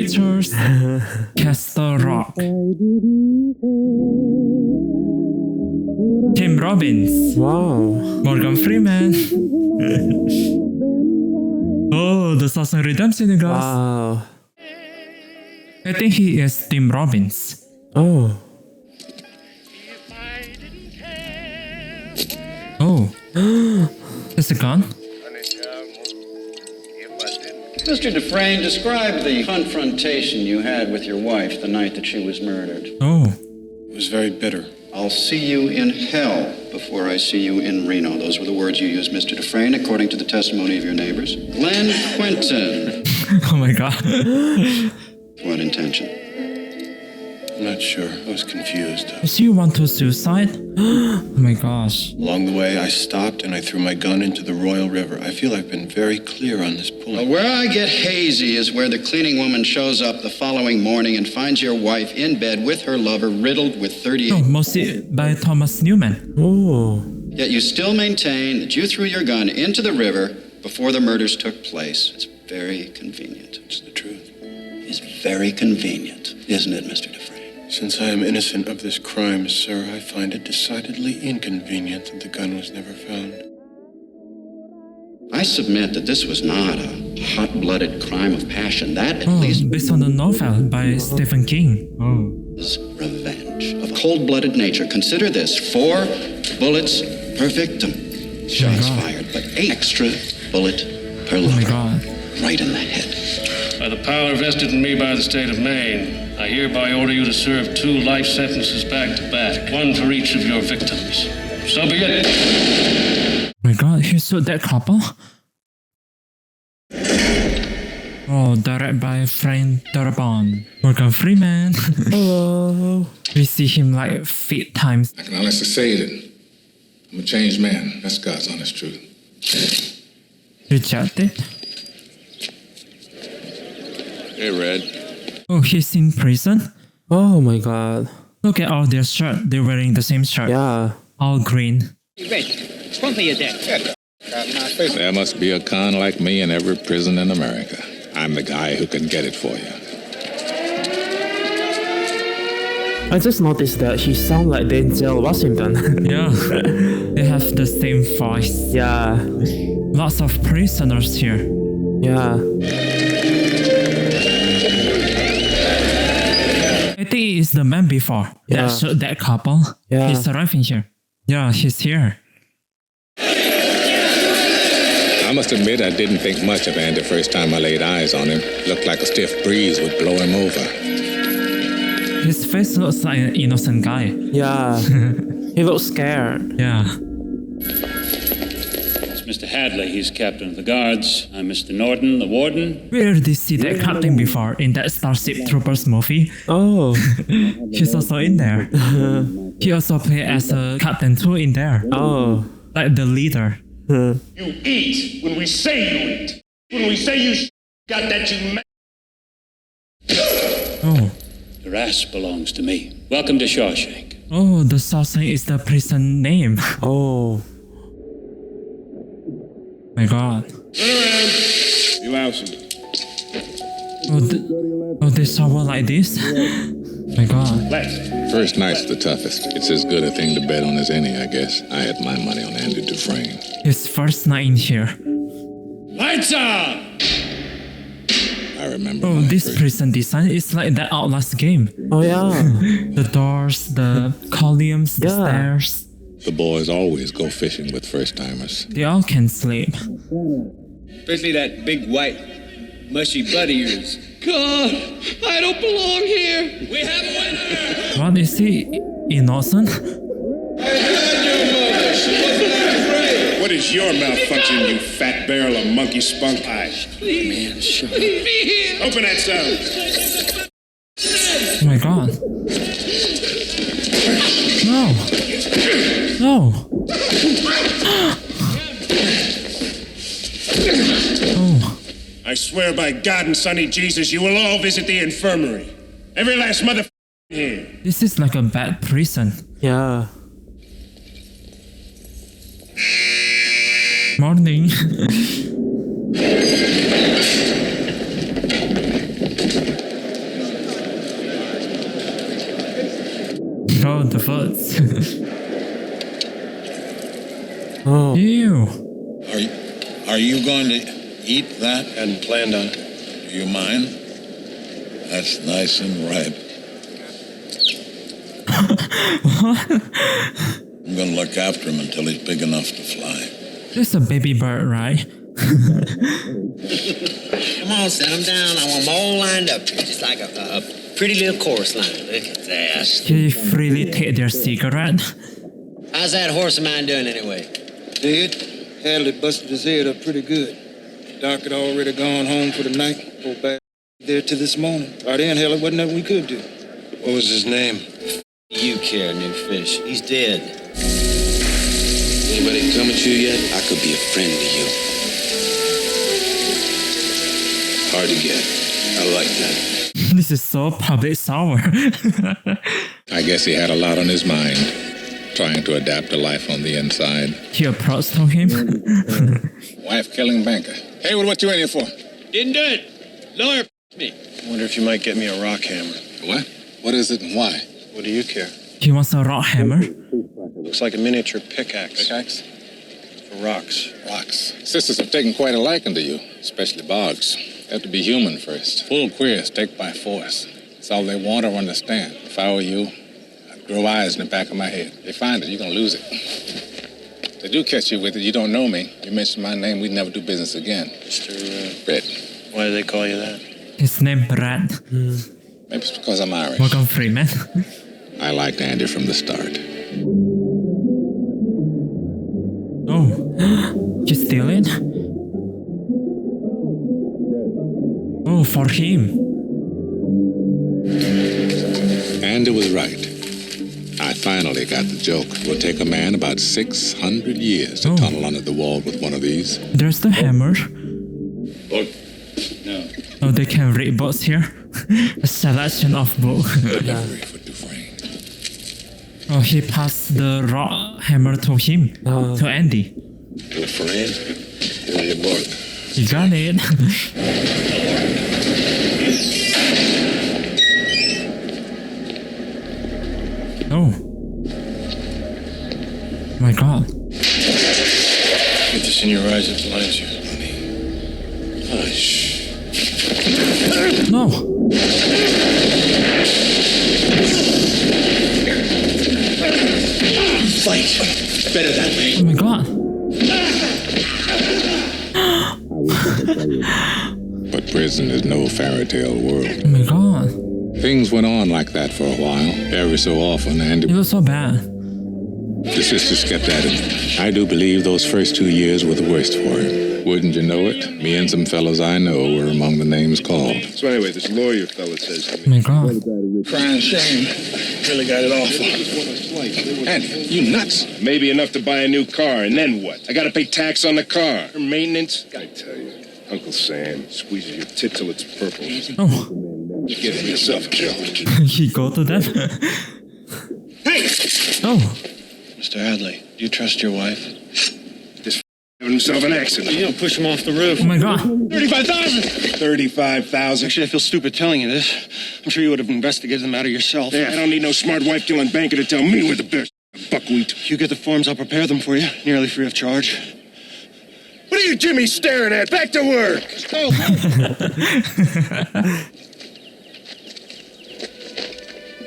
Pictures, Castle Rock. Tim Robbins, Wow. Morgan Freeman. Oh, the Shawshank Redemption, guys. Wow. I think he is Tim Robbins. Oh. Oh, there's a gun. Mr. Dufresne, describe the confrontation you had with your wife the night that she was murdered. Oh, It was very bitter. I'll see you in hell before I see you in Reno. Those were the words you used, Mr. Dufresne, according to the testimony of your neighbors. Glenn Quinton. oh my god. What intention? I'm not sure. I was confused. Does he want to suicide? oh my gosh. Along the way, I stopped and I threw my gun into the Royal River. I feel I've been very clear on this Well, point. where I get hazy is where the cleaning woman shows up the following morning and finds your wife in bed with her lover riddled with 38. Oh, mostly by Thomas Newman. Oh. Yet you still maintain that you threw your gun into the river before the murders took place. It's very convenient. It's the truth. It's very convenient, isn't it, Mr. Dufresne? Since I am innocent of this crime, sir, I find it decidedly inconvenient that the gun was never found. I submit that this was not a hot-blooded crime of passion. That, at Oh, least, based on the novel by Stephen King. Oh. is revenge of cold-blooded nature. Consider this: 4 bullets per victim. Shots God. fired, but 8 extra bullet per Oh my lover. god. Right in the head. By the power vested in me by the state of Maine, I hereby order you to serve 2 life sentences back to back, 1 for each of your victims. So be it. Oh my god, he shot that couple? Oh, directed by Frank Darabont. Morgan Freeman. Hello. we see him like 8 times. I can honestly say that I'm a changed man. That's God's honest truth. Rejected. Hey, Red. Oh, he's in prison? Oh my god. Look at all their shirt. They're wearing the same shirt. Yeah. All green. Red, front me your deck. There must be a con like me in every prison in America. I'm the guy who can get it for you. I just noticed that he sounds like Denzel Washington. Yeah. they have the same voice. yeah. Lots of prisoners here. Yeah. I think it's the man before Yeah. that shot that couple. Yeah. He's arriving here. Yeah, he's here. I must admit I didn't think much of Andy the first time I laid eyes on him. Looked like a stiff breeze would blow him over. His face looks like an innocent guy. Yeah. he looks scared. Yeah. It's Mr. Hadley. He's captain of the guards. I'm Mr. Norton, the warden. We already see that captain before in that Starship Troopers movie. Oh. He's also in there. he also played as a captain too in there. Oh. Like the leader. You eat when we say you eat. When we say you got that you Oh. The RAS belongs to me. Welcome to Shawshank. Oh, the Shawshank is the prison name. Oh. My god. Turn around. You lousy. Oh, they shower like this? My god. Left. First night's the toughest. It's as good a thing to bet on as any, I guess. I had my money on Andy Dufresne. His first night in here. Lights on. I remember Oh, my this first- prison design is like that Outlast game. Oh yeah. The doors, the columns, the Yeah. stairs. The boys always go fishing with first-timers. They all can sleep. Especially that big white mushy butt of yours. God, I don't belong here. We have a winner. What is he? Innocent? What is your malfunction, you fat barrel of monkey spunk pie? Man, shut up. Open that cell. Oh my god. No. No. Oh. I swear by God and Sonny Jesus, you will all visit the infirmary. Every last mother here. This is like a bad prison. Yeah. Morning. Are you going to eat that? Hadn't planned on it. Do you mind? That's nice and ripe. I'm going to look after him until he's big enough to fly. This is a baby bird, right? Come on, set them down. I want them all lined up here, just like a pretty little chorus line. Look at that. He freely take their cigarette. How's that horse of mine doing anyway? Dead. Hadley busted his head up pretty good. Doc had already gone home for the night. Go back there to this morning. By then, hell, it wasn't nothing we could do. What was his name? You care, new fish. He's dead. Anybody come at you yet? I could be a friend to you. Hard to get. I like that. This is so public sour. I guess he had a lot on his mind, trying to adapt to life on the inside. He approached to him. Wife-killing banker. Hey, what you in here for? Didn't do it. Lawyer me. I wonder if you might get me a rock hammer. What? What is it and why? What do you care? He wants a rock hammer. Looks like a miniature pickaxe. Pickaxe? For rocks. Rocks. Sisters have taken quite a liking to you, especially Boggs. They have to be human first. Full queers take by force. It's all they want or understand. If I were you, I'd grow eyes in the back of my head. They find it, you're gonna lose it. If they do catch you with it, you don't know me. You mention my name, we'd never do business again. Mr. Red. Why do they call you that? His name Red. Maybe it's because I'm Irish. Morgan Freeman. I liked Andy from the start. Oh, he's stealing? Oh, for him. Andy was right. I finally got the joke. It will take a man about 600 years to tunnel under the wall with one of these. There's the hammer. Book? No. Oh, they can read books here. A selection of books. Oh, he passed the rock hammer to him, to Andy. Dufresne? Here's your book. You got it. Oh. My God. Get this in your eyes, it blinds you. Hush. No. Fight. Better that way. Oh my God. But prison is no fairy tale world. Oh my God. Things went on like that for a while. Every so often, Andy... It was so bad. The sisters kept at him. I do believe those first 2 years were the worst for him. Wouldn't you know it? Me and some fellows I know were among the names called. So anyway, this lawyer fella says to Oh my God. Crying shame. really got it awful. Andy, you nuts. Maybe enough to buy a new car, and then what? I gotta pay tax on the car. Maintenance? I tell you, Uncle Sam squeezes your tit till it's purple. Oh. You're getting yourself killed. He go to them. Hey! Oh. Mr. Hadley, do you trust your wife? Just having himself an accident. You don't push him off the roof. Oh my God. 35,000! 35,000. Actually, I feel stupid telling you this. I'm sure you would have investigated the matter yourself. Yeah, I don't need no smart wife-killing banker to tell me where the best buckwheat. You get the forms, I'll prepare them for you, nearly free of charge. What are you Jimmy staring at? Back to work! Let's go!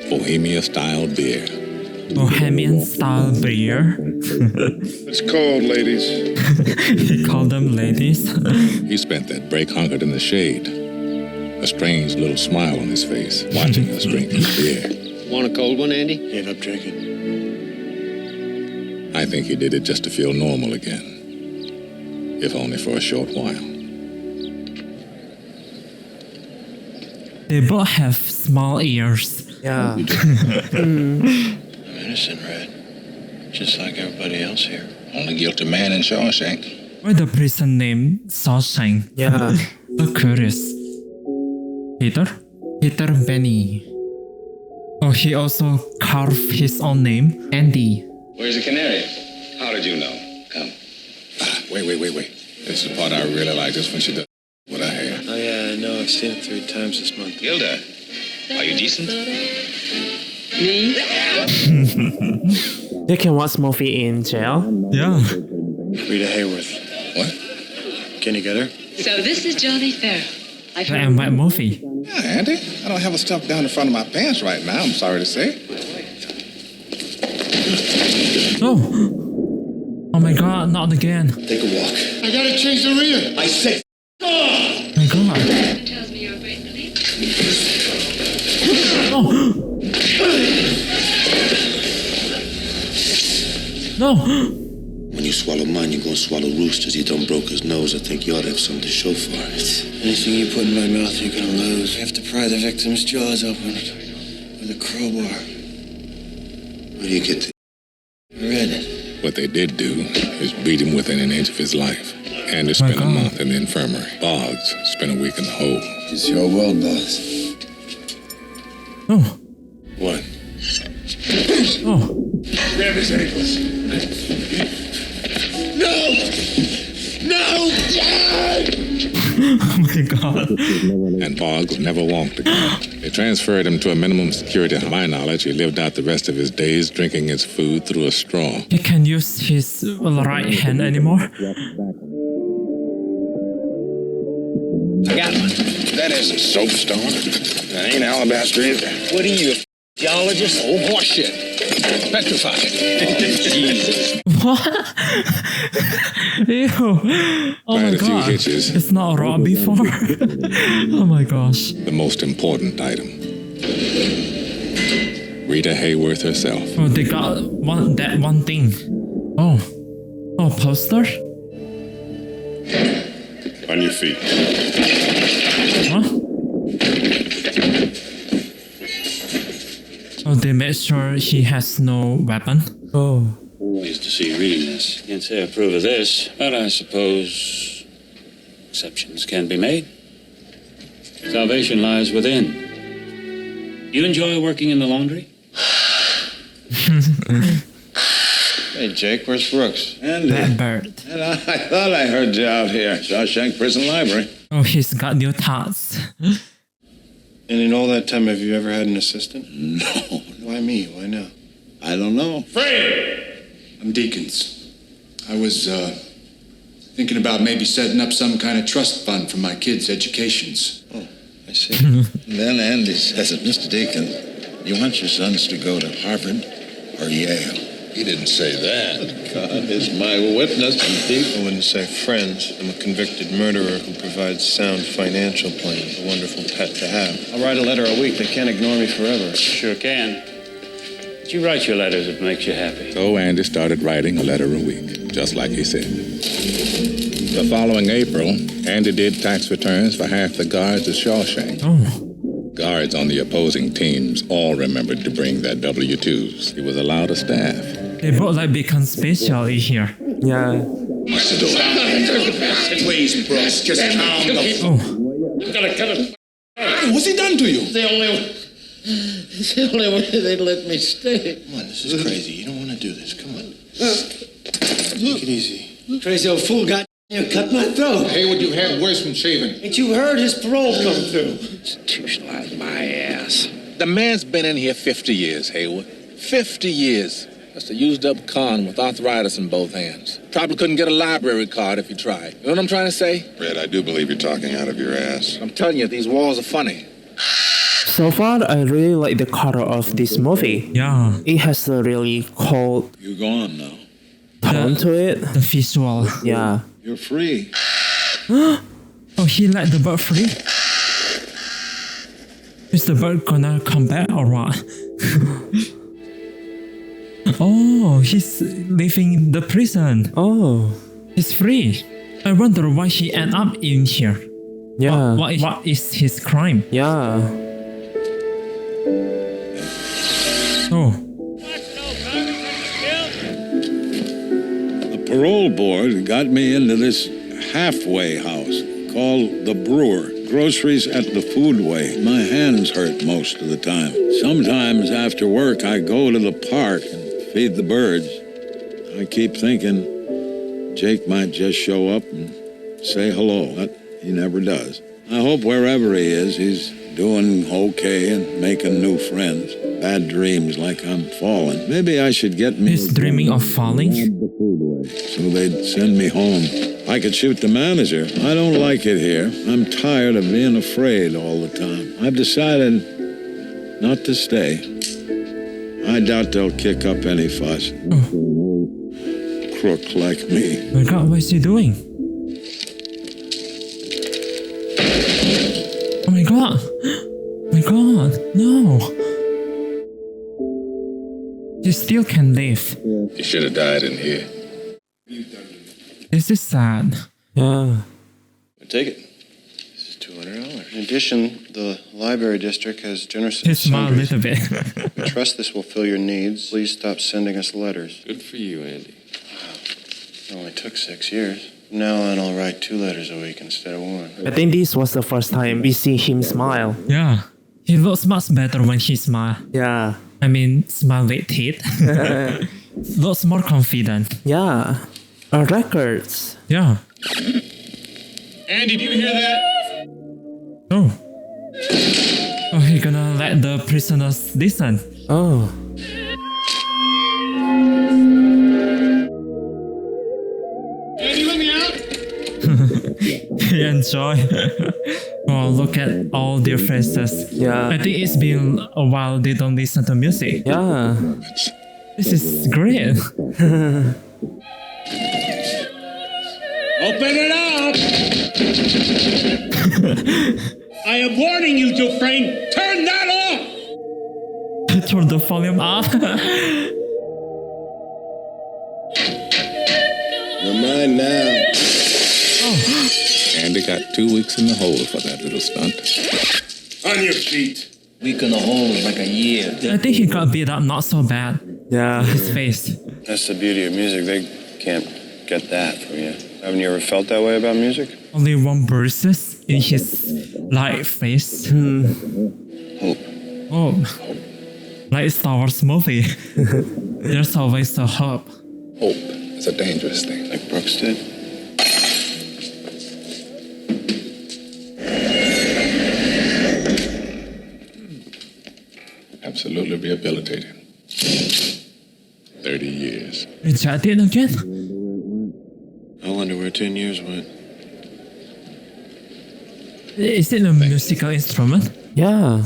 Bohemia-style beer. Bohemian style beer. It's cold, ladies. He called them ladies. He spent that break hunkered in the shade. A strange little smile on his face, watching us drink his beer. Want a cold one, Andy? End up drinking. I think he did it just to feel normal again. If only for a short while. They both have small ears. Yeah. I'm innocent, Red. Just like everybody else here. Only guilty man in Shawshank. Why the prison name Shawshank? Yeah. So curious. Peter? Peter Benny. Oh, he also carved his own name, Andy. Where's the canary? How did you know? Come. Wait. This is the part I really like, just when she does what I have. Oh, yeah, I know. I've seen it 3 times this month. Gilda, are you decent? They can watch movie in jail. Yeah. Rita Hayworth. What? Can you get her? So this is Johnny Farrell. Black and white movie. Yeah, Andy. I don't have a stuff down in front of my pants right now, I'm sorry to say. Oh! Oh my god, not again. Take a walk. I gotta change the rear. I said, Oh my god. Tells me you're a great believer. Oh! No! when you swallow mine, you're gonna swallow Rooster's. He done broke his nose. I think you ought to have something to show for it. Anything you put in my mouth, you're gonna lose. You have to pry the victim's jaws open with a crowbar. Where do you get the... I read it. What they did do is beat him within an inch of his life. Andy spent a month in the infirmary. Boggs spent a week in the hole. It's your world, boss. Oh. What? Oh. Grab his ankles. No! No! Oh my god. And Boggs never walked again. They transferred him to a minimum security. To my knowledge, he lived out the rest of his days drinking his food through a straw. He can't use his right hand anymore. I got one. That isn't soapstone. That ain't alabaster either. What are you, a geologist? Oh, horseshit. Petrified. Jesus. What? Ew. Oh Tried my a few god. hitches. It's not raw before. Oh my gosh. The most important item. Rita Hayworth herself. Oh, they got that one thing. Oh. Oh, poster? On your feet. Huh? Oh, they made sure he has no weapon. Oh. Pleased to see you reading this. Can't say I approve of this, but I suppose exceptions can be made. Salvation lies within. You enjoy working in the laundry? Hey, Jake, where's Brooks? That bird. And I thought I heard you out here. Shawshank Prison Library. Oh, he's got new tats. And in all that time, have you ever had an assistant? No. Why me? Why now? I don't know. Fred! I'm Deacons. I was, thinking about maybe setting up some kind of trust fund for my kids' educations. Oh, I see. Then Andy says that, Mr. Deacon, you want your sons to go to Harvard or Yale? He didn't say that. God is my witness. I wouldn't say friends. I'm a convicted murderer who provides sound financial plans. A wonderful pet to have. I'll write a letter a week. They can't ignore me forever. Sure can. But you write your letters if it makes you happy. So Andy started writing a letter a week, just like he said. The following April, Andy did tax returns for half the guards at Shawshank. Oh. Guards on the opposing teams all remembered to bring their W-2s. He was allowed a staff. They both like become special in here. Yeah. Please, Brooks, just calm the... Oh. I'm gonna kill him. What's he done to you? It's the only way they let me stay. Come on, this is crazy. You don't want to do this. Come on. Take it easy. Crazy old fool got cut my throat. Haywood, you've had worse from shaving. Ain't you heard his parole come through? Institutionalized my ass. The man's been in here 50 years, Haywood. 50 years. Just a used-up con with arthritis in both hands. Probably couldn't get a library card if he tried. You know what I'm trying to say? Fred, I do believe you're talking out of your ass. I'm telling you, these walls are funny. So far, I really like the color of this movie. Yeah. It has a really cold You're gone now. tone to it. The visual. Yeah. You're free. Oh, he let the bird free? Is the bird gonna come back or what? Oh, he's leaving the prison. Oh. He's free. I wonder why he ended up in here. Yeah. What is his crime? Yeah. Oh. The parole board got me into this halfway house called the Brewer. Groceries at the Foodway. My hands hurt most of the time. Sometimes after work, I go to the park and feed the birds. I keep thinking Jake might just show up and say hello, but he never does. I hope wherever he is, he's doing okay and making new friends. Bad dreams like I'm falling. Maybe I should get me... He's dreaming of falling? The foodway, so they'd send me home. I could shoot the manager. I don't like it here. I'm tired of being afraid all the time. I've decided not to stay. I doubt they'll kick up any fuss. Crook like me. Oh my god, what is he doing? Oh my god! Oh my god, no! He still can live. You should have died in here. This is sad. Yeah. Take it. This is $200. In addition, the library district has generous He smiled a little bit. We trust this will fill your needs. Please stop sending us letters. Good for you, Andy. It only took 6 years. From now on, I'll write 2 letters a week instead of 1. I think this was the first time we see him smile. Yeah. He looks much better when he smiles. Yeah. I mean, smile with teeth. Looks more confident. Yeah. Records. Yeah. Andy, do you hear that? Oh. Oh, he gonna let the prisoners listen. Oh. Andy, let me out. He enjoy. Oh, look at all their faces. Yeah. I think it's been a while they don't listen to music. Yeah. This is great. Open it up! I am warning you, Dufresne. Turn that off! Turn the volume up. You're mine now. Andy got 2 weeks in the hole for that little stunt. On your feet. Week in the hole is like a year. I think he got beat up not so bad. Yeah. His face. That's the beauty of music. They can't get that from you. Haven't you ever felt that way about music? Only one verses in his light face. Hope. Oh. Like Star Wars movie. There's always a hope. Hope is a dangerous thing. Like Brooks did? Absolutely rehabilitated. 30 years. Rejected again? I wonder where 10 years went. Is it a musical instrument? Yeah.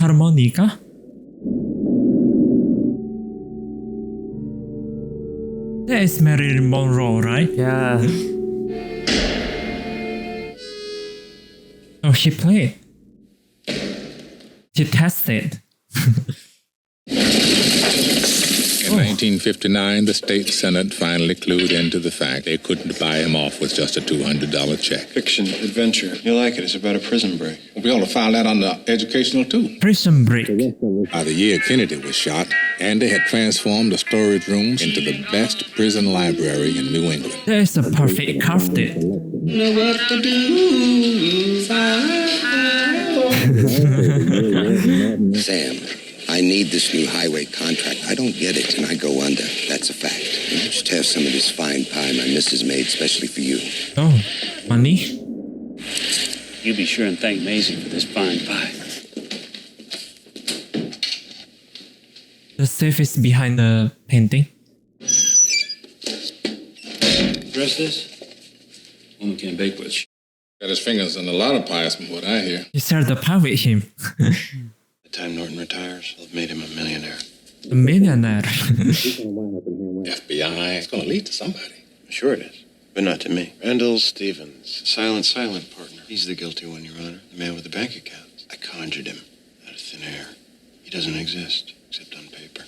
Harmonica? That is Marilyn Monroe, right? Yeah. Oh, she played. She tested. In 1959, the state senate finally clued into the fact they couldn't buy him off with just a $200 check. Fiction, adventure. You like it. It's about a prison break. We ought to file that under educational too. Prison Break. By the year Kennedy was shot, Andy had transformed the storage rooms into the best prison library in New England. That is a perfect crafted. Know what to do. Sam, I need this new highway contract. I don't get it, and I go under. That's a fact. And I just have some of this fine pie my missus made specially for you. Oh, money? You be sure and thank Maisie for this fine pie. The safe is behind the painting. Dress this? Woman can't bake with. Got his fingers in a lot of pies from what I hear. He shared the pie with him. The time Norton retires, I'll have made him a millionaire. A millionaire. FBI, it's going to lead to somebody. Sure it is, but not to me. Randall Stevens, silent partner. He's the guilty one, Your Honor. The man with the bank accounts. I conjured him out of thin air. He doesn't exist, except on paper.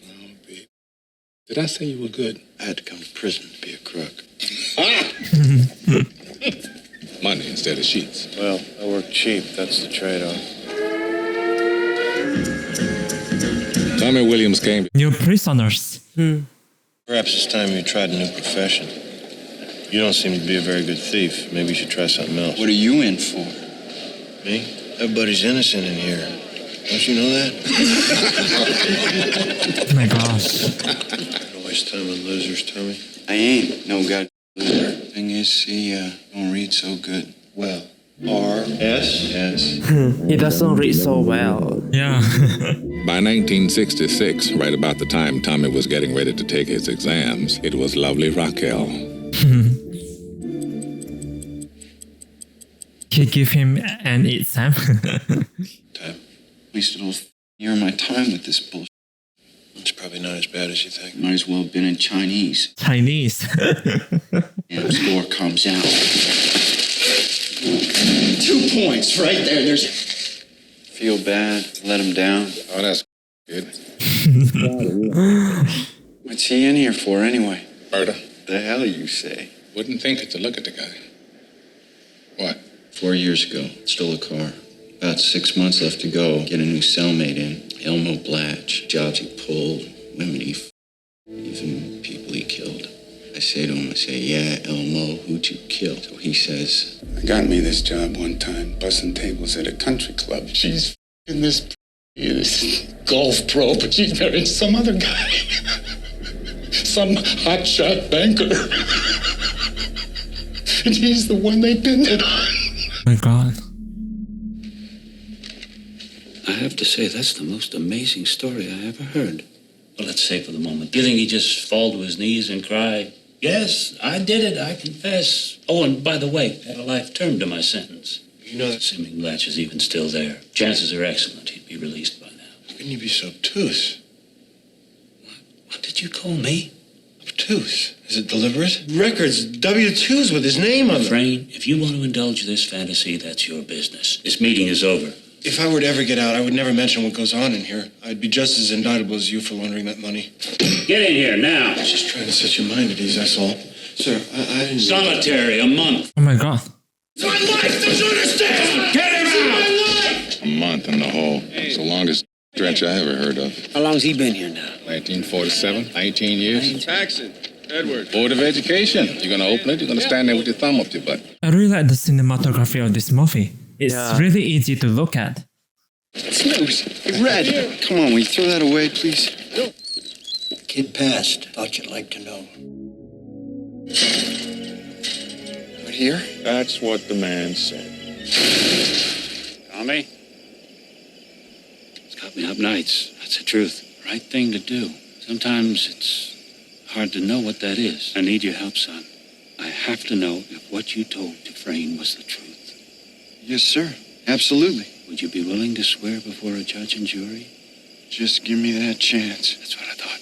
Oh, baby. Did I say you were good? I had to come to prison to be a crook. Money instead of sheets. Well, I work cheap. That's the trade-off. Tommy Williams came. New prisoners. Perhaps it's time you tried a new profession. You don't seem to be a very good thief. Maybe you should try something else. What are you in for? Me? Everybody's innocent in here. Don't you know that? Oh my gosh. Don't waste time on losers, Tommy. I ain't no god loser. Thing is, see, don't read so good. Well, R.S. Yes. He doesn't read so well. Yeah. By 1966, right about the time Tommy was getting ready to take his exams, it was lovely Raquel. He give him an exam. Dad, wasted all year of my time with this bullshit. It's probably not as bad as you think. Might as well have been in Chinese. Chinese. Damn score comes out. 2 points right there. There's. Feel bad. Let him down. Oh, that's good. What's he in here for anyway? Murder. The hell you say? Wouldn't think it to look at the guy. What? 4 years ago, stole a car. About 6 months left to go. Get a new cellmate in. Elmo Blatch. Jobs he pulled. Women he even people he killed. I say to him, yeah, Elmo, who'd you kill? So he says, I got me this job one time, bussing tables at a country club. She's in this golf pro, but she's married some other guy. Some hotshot banker. And he's the one they pinned it on. My God. I have to say, that's the most amazing story I ever heard. Well, let's say for the moment. Do you think he just fall to his knees and cry, yes, I did it, I confess. Oh, and by the way, I had a life term to my sentence. You know, Assuming Blatch is even still there. Chances are excellent he'd be released by now. how can you be so obtuse? What did you call me? Obtuse? Is it deliberate? Records, W-2s with his name on them. Frayne, if you want to indulge this fantasy, that's your business. This meeting is over. If I were to ever get out, I would never mention what goes on in here. I'd be just as indictable as you for laundering that money. Get in here now. I was just trying to set your mind at ease, that's all. Sir, I didn't... Solitary, a month. Oh my God. It's my life, don't you understand? Get him out! A month in the hole. It's the longest stretch I ever heard of. How long's he been here now? 1947, 19 years. Paxton, Edward. Board of Education. You're gonna open it, you're gonna stand there with your thumb up your butt. I really like the cinematography of this movie. It's Yeah. really easy to look at. Snooze. Hey, Red, come on, will you throw that away, please? Kid passed. Thought you'd like to know. Right here? That's what the man said. Tommy? It's got me up nights. That's the truth. Right thing to do. Sometimes it's hard to know what that is. I need your help, son. I have to know if what you told Dufresne was the truth. Yes, sir. Absolutely. Would you be willing to swear before a judge and jury? Just give me that chance. That's what I thought.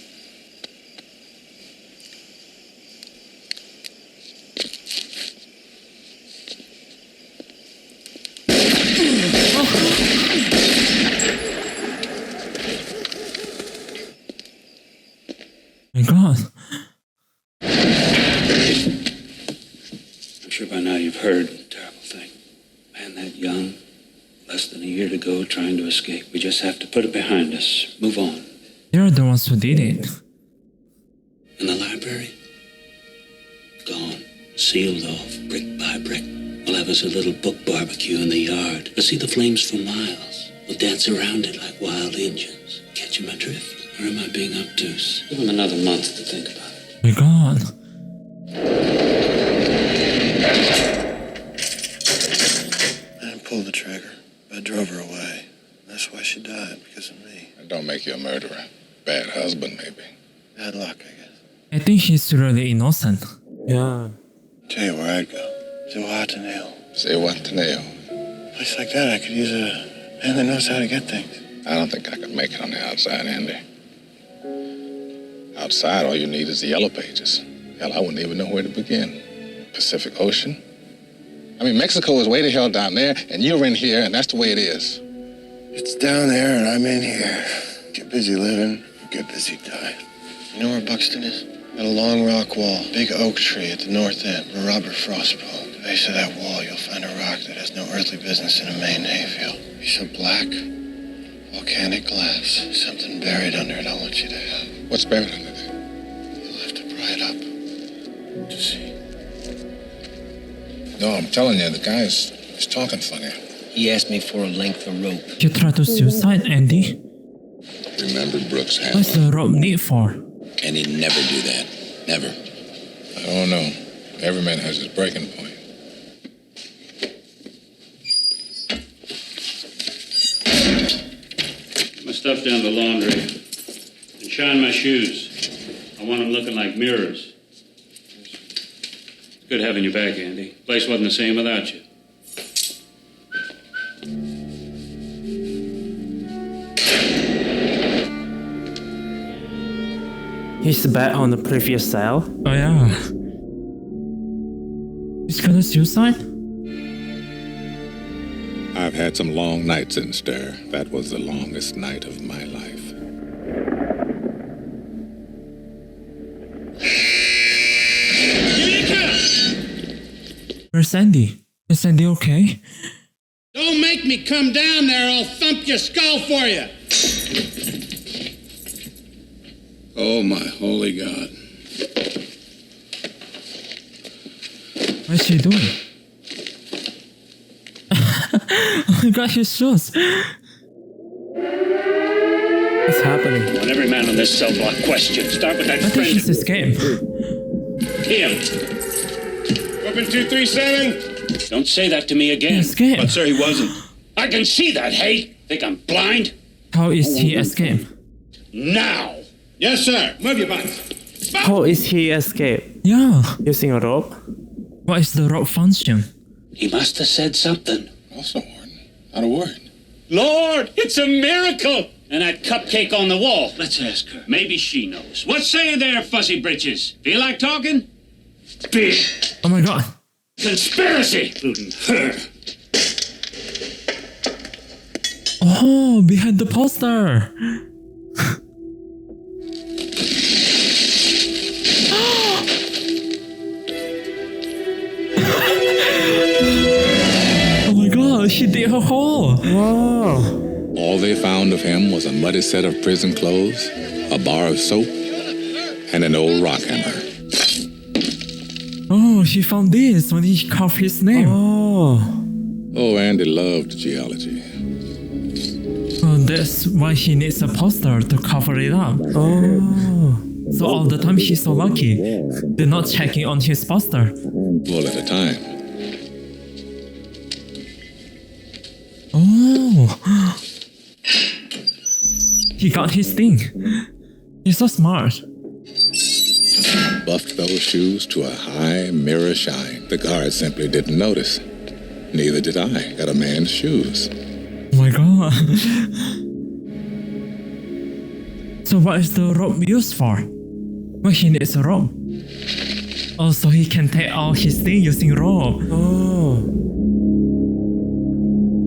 My God. I'm sure by now you've heard the terrible thing. Man that young, less than a year to go, trying to escape. We just have to put it behind us. Move on. They're the ones who did it. In the library? Gone. Sealed off, brick by brick. We'll have us a little book barbecue in the yard. We'll see the flames for miles. We'll dance around it like wild Indians. Catching my drift? Or am I being obtuse? Give him another month to think about it. My God. I didn't pull the trigger. I drove her away. That's why she died, because of me. That don't make you a murderer. Bad husband, maybe. Bad luck, I guess. I think he's really innocent. Yeah. Tell you where I'd go. Zihuatanejo. Zihuatanejo. A place like that, I could use a man that knows how to get things. I don't think I could make it on the outside, Andy. Outside, all you need is the yellow pages. Hell, I wouldn't even know where to begin. Pacific Ocean? I mean, Mexico is way the hell down there, and you're in here, and that's the way it is. It's down there, and I'm in here. Get busy living, get busy dying. You know where Buxton is? Got a long rock wall, big oak tree at the north end where Robert Frost spoke. At the base of that wall, you'll find a rock that has no earthly business in a Maine hayfield. Piece of black, volcanic glass. Something buried under it I'll want you to have. What's buried under there? You'll have to pry it up to see. No, I'm telling you, the guy is talking funny. He asked me for a length of rope. You try to suicide, Andy? Remember Brooks' hand. What's the rope need for? And he'd never do that. Never. I don't know. Every man has his breaking point. stuff down the laundry and shine my shoes. I want them looking like mirrors. It's good having you back, Andy. Place wasn't the same without you. He's back on the previous cell. Oh yeah. He's gonna suicide? I've had some long nights in stir. That was the longest night of my life. Where's Sandy? Is Sandy okay? Don't make me come down there, I'll thump your skull for you. Oh, my holy God. What is she doing? Oh my god, his shoes. What's happening? I want every man on this cell block questioned. Start with that I think friend. she's escaped. Him. Open 237. Don't say that to me He again. escaped. But, sir, he wasn't. I can see that, hey? Think I'm blind? How is he escaped? Now! Yes, sir. Move your butts. How is he escape? Yeah. Using a rope? What is the rope function? He must have said something. Also, Warden, not a word. Lord, it's a miracle! And that cupcake on the wall. Let's ask her. Maybe she knows. What say you there, Fuzzy Britches? Feel like talking? Big Oh my god. conspiracy! Including her. Oh, behind the poster. Oh my god, she did her hole. Wow. All they found of him was a muddy set of prison clothes, a bar of soap, and an old rock hammer. Oh, she found this when he carved his name. Oh, Andy loved geology. Oh, that's why he needs a poster to cover it up. Oh. So all the time he's so lucky. They're not checking on his poster. Well, at a time. Oh. He got his thing. He's so smart. Buffed those shoes to a high mirror shine. The guard simply didn't notice. Neither did I at a man's shoes. Oh my god. So what is the rope used for? Well, he needs a rope. Oh, so he can take out his thing using rope. Oh.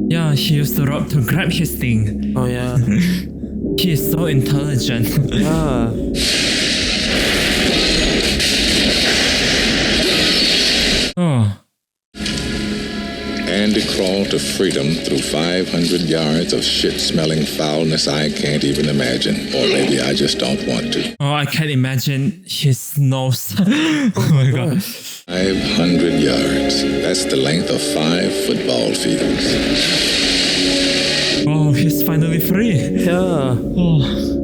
Yeah, he used the rope to grab his thing. Oh yeah. He is so intelligent. Yeah. Oh. Andy crawled to freedom through 500 yards of shit-smelling foulness I can't even imagine. Or maybe I just don't want to. Oh, I can't imagine his nose. Oh my god. 500 yards. That's the length of 5 football fields. Oh, he's finally free. Yeah. Oh.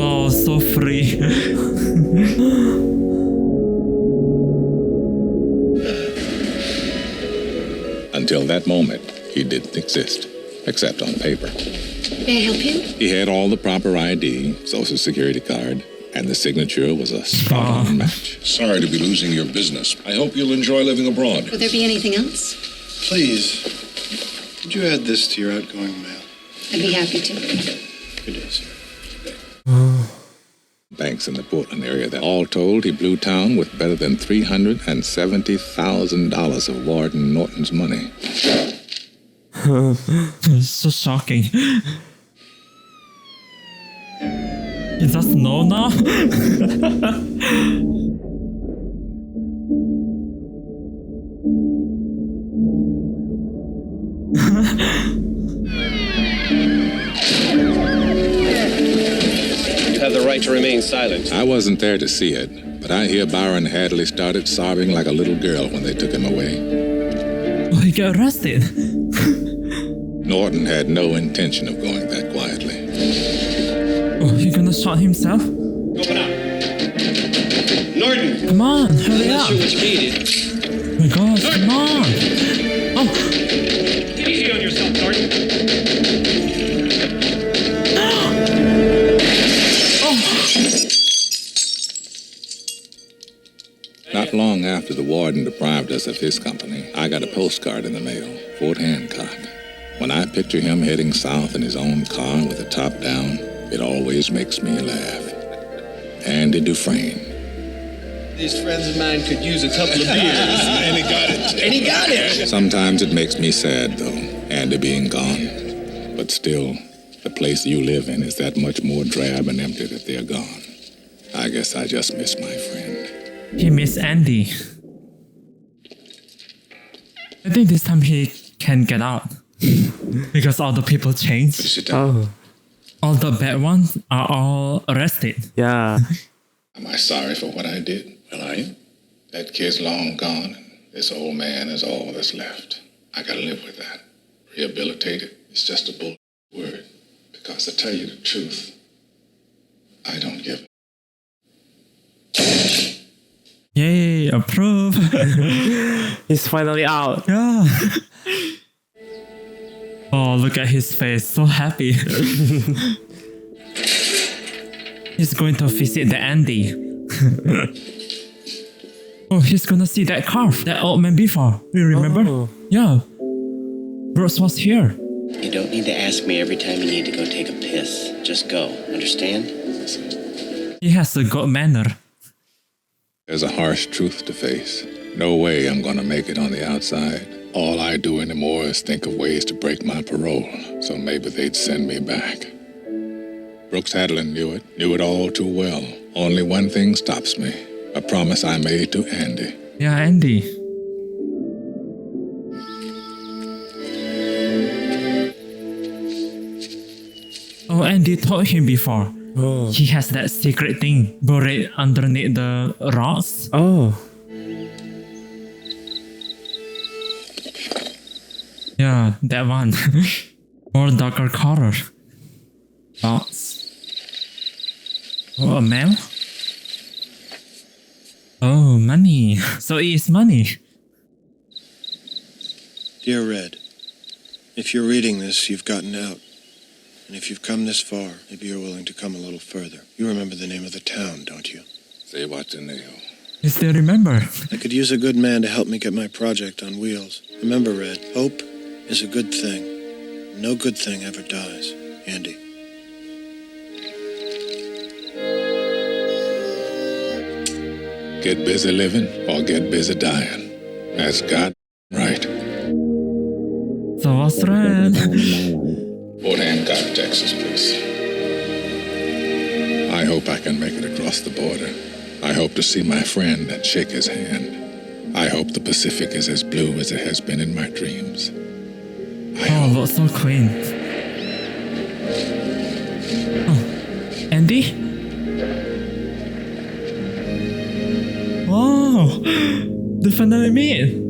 Oh, so free. Until that moment, he didn't exist, except on paper. May I help you? He had all the proper ID, social security card, and the signature was a spot-on match. Sorry to be losing your business. I hope you'll enjoy living abroad. Would there be anything else? Please, could you add this to your outgoing mail? I'd be happy to. Good day, sir. Banks in the Portland area that all told, he blew town with better than $370,000 of Warden Norton's money. So shocking. He doesn't know now? You have the right to remain silent. I wasn't there to see it, but I hear Byron Hadley started sobbing like a little girl when they took him away. Oh, he got arrested. Norton had no intention of going that quietly. Oh, he gonna shot himself? Open up. Norton! Come on, hurry I'm not up. sure what's needed. Oh my god, come on. Not long after the warden deprived us of his company, I got a postcard in the mail, Fort Hancock. When I picture him heading south in his own car with the top down, it always makes me laugh. Andy Dufresne. These friends of mine could use a couple of beers. And he got it. And he got it. Sometimes it makes me sad, though, Andy being gone. But still, the place you live in is that much more drab and empty that they're gone. I guess I just miss my friend. He miss Andy. I think this time he can get out. Because all the people changed. Oh. All the bad ones are all arrested. Yeah. Am I sorry for what I did? Well, I am. That kid's long gone, and this old man is all that's left. I gotta live with that. Rehabilitated is just a bull word. Because to tell you the truth, I don't give a... Yay, approve. He's finally out. Yeah. Oh, look at his face, so happy. He's going to visit the Andy. Oh, he's gonna see that car, that old man before. You remember? Oh. Yeah. Bruce was here. You don't need to ask me every time you need to go take a piss. Just go, understand? He has a good manner. There's a harsh truth to face. No way I'm gonna make it on the outside. All I do anymore is think of ways to break my parole, so maybe they'd send me back. Brooks Hadlin knew it all too well. Only one thing stops me, a promise I made to Andy. Yeah, Andy. Oh, Andy told him before. Oh. He has that secret thing buried underneath the rocks. Oh. Yeah, that one. More darker color. Rocks. Oh, a mail? Oh, money. So it is money. Dear Red, if you're reading this, you've gotten out. And if you've come this far, maybe you're willing to come a little further. You remember the name of the town, don't you? Say what's in there. You still remember? I could use a good man to help me get my project on wheels. Remember, Red, hope is a good thing. No good thing ever dies. Andy. Get busy living or get busy dying. That's God right. So what's Red? Fort Hancock, Texas, please. I hope I can make it across the border. I hope to see my friend and shake his hand. I hope the Pacific is as blue as it has been in my dreams. Oh, looks so clean. Oh, Andy? Wow, they finally meet.